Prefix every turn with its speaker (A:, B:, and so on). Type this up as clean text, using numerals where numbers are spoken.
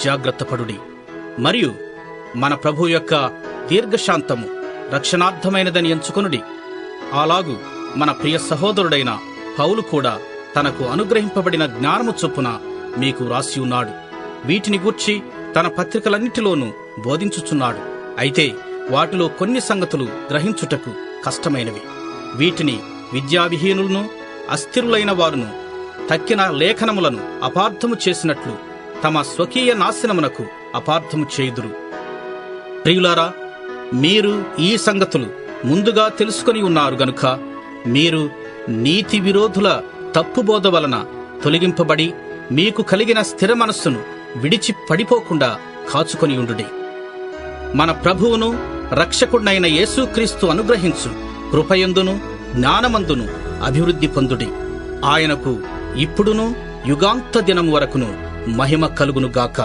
A: జాగ్రత్తపడుడి. మరియు మన ప్రభు యొక్క దీర్ఘశాంతము రక్షణార్థమైనదని ఎంచుకొనుడి. అలాగు మన ప్రియ సహోదరుడైన పౌలు కూడా తనకు అనుగ్రహింపబడిన జ్ఞానము చొప్పున మీకు రాసి ఉన్నాడు. వీటిని గూర్చి తన పత్రికలన్నిటిలోనూ బోధించుచున్నాడు. అయితే వాటిలో కొన్ని సంగతులు గ్రహించుటకు కష్టమైనవి. వీటిని విద్యావిహీనులను అస్థిరులైన వారును తక్కిన లేఖనములను అపార్థము చేసినట్లు తమ స్వకీయ నాశనమునకు అపార్థము చేయుదురు. ప్రియులారా, మీరు ఈ సంగతులు ముందుగా తెలుసుకొని ఉన్నారు గనుక మీరు నీతి విరోధుల తప్పుబోధ వలన తొలగింపబడి మీకు కలిగిన స్థిర మనస్సును విడిచి పడిపోకుండా కాచుకొని ఉండుడి. మన ప్రభువును రక్షకుడైన యేసుక్రీస్తు అనుగ్రహించు కృపయందును జ్ఞానమందును అభివృద్ధి పొందుడి. ఆయనకు ఇప్పుడును యుగాంత దినము వరకును మహిమ కలుగునుగాక.